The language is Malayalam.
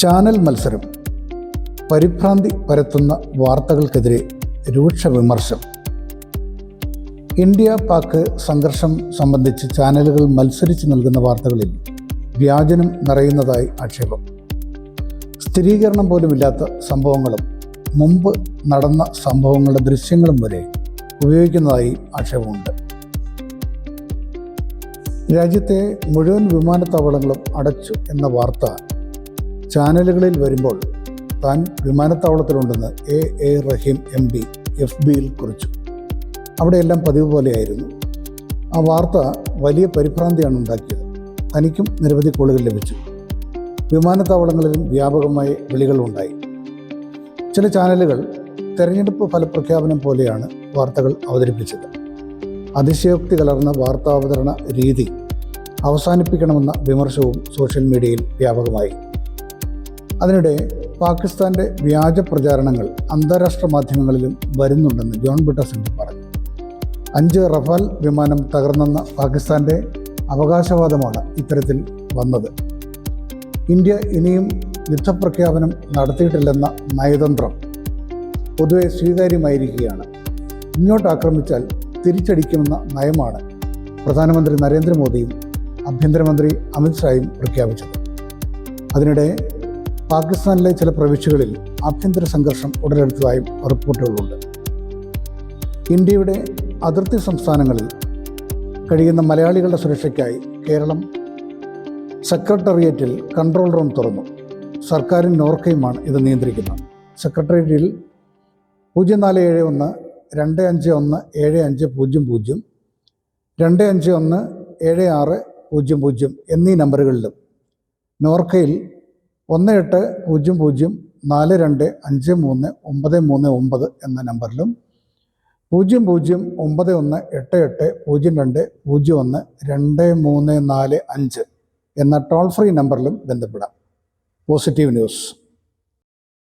ചാനൽ മത്സരം, പരിഭ്രാന്തി പരത്തുന്ന വാർത്തകൾക്കെതിരെ രൂക്ഷ വിമർശം. ഇന്ത്യ പാക് സംഘർഷം സംബന്ധിച്ച് ചാനലുകൾ മത്സരിച്ച് നൽകുന്ന വാർത്തകളിൽ വ്യാജനം നിറയുന്നതായി ആക്ഷേപം. സ്ഥിരീകരണം പോലുമില്ലാത്ത സംഭവങ്ങളും മുമ്പ് നടന്ന സംഭവങ്ങളുടെ ദൃശ്യങ്ങളും വരെ ഉപയോഗിക്കുന്നതായി ആക്ഷേപമുണ്ട്. രാജ്യത്തെ മുഴുവൻ വിമാനത്താവളങ്ങളും അടച്ചു എന്ന വാർത്ത ചാനലുകളിൽ വരുമ്പോൾ താൻ വിമാനത്താവളത്തിലുണ്ടെന്ന് എ റഹീം MP FBയിൽ കുറിച്ചു. അവിടെയെല്ലാം പതിവ് പോലെയായിരുന്നു. ആ വാർത്ത വലിയ പരിഭ്രാന്തിയാണ് ഉണ്ടാക്കിയത്. തനിക്കും നിരവധി കോളുകൾ ലഭിച്ചു. വിമാനത്താവളങ്ങളിലും വ്യാപകമായ വിളികളുണ്ടായി. ചില ചാനലുകൾ തെരഞ്ഞെടുപ്പ് ഫലപ്രഖ്യാപനം പോലെയാണ് വാർത്തകൾ അവതരിപ്പിച്ചത്. അതിശയോക്തി കലർന്ന വാർത്താവതരണ രീതി അവസാനിപ്പിക്കണമെന്ന വിമർശനവും സോഷ്യൽ മീഡിയയിൽ വ്യാപകമായി. അതിനിടെ പാകിസ്ഥാൻ്റെ വ്യാജ പ്രചാരണങ്ങൾ അന്താരാഷ്ട്ര മാധ്യമങ്ങളിലും വരുന്നുണ്ടെന്ന് ജോൺ ബിട്ടസ് പറഞ്ഞു. 5 റഫാൽ വിമാനം തകർന്നെന്ന പാകിസ്ഥാൻ്റെ അവകാശവാദമാണ് ഇത്തരത്തിൽ വന്നത്. ഇന്ത്യ ഇനിയും യുദ്ധപ്രഖ്യാപനം നടത്തിയിട്ടില്ലെന്ന നയതന്ത്രം പൊതുവെ സ്വീകാര്യമായിരിക്കുകയാണ്. ഇങ്ങോട്ട് ആക്രമിച്ചാൽ തിരിച്ചടിക്കുമെന്ന നയമാണ് പ്രധാനമന്ത്രി നരേന്ദ്രമോദിയും ആഭ്യന്തരമന്ത്രി അമിത്ഷായും പ്രഖ്യാപിച്ചത്. അതിനിടെ പാകിസ്ഥാനിലെ ചില പ്രവിശ്യകളിൽ ആഭ്യന്തര സംഘർഷം ഉടലെടുത്തതായും റിപ്പോർട്ടുകളുണ്ട്. ഇന്ത്യയുടെ അതിർത്തി സംസ്ഥാനങ്ങളിൽ കഴിയുന്ന മലയാളികളുടെ സുരക്ഷയ്ക്കായി കേരളം സെക്രട്ടേറിയറ്റിൽ കൺട്രോൾ റൂം തുറന്നു. സർക്കാരും നോർക്കയുമാണ് ഇത് നിയന്ത്രിക്കുന്നത്. സെക്രട്ടേറിയറ്റിൽ 0471 251 7500, 251 7600 എന്നീ നമ്പറുകളിലും നോർക്കയിൽ 1800 4253 എന്ന നമ്പറിലും 00918802012345 എന്ന ടോൾ ഫ്രീ നമ്പറിലും ബന്ധപ്പെടാം. Positive news.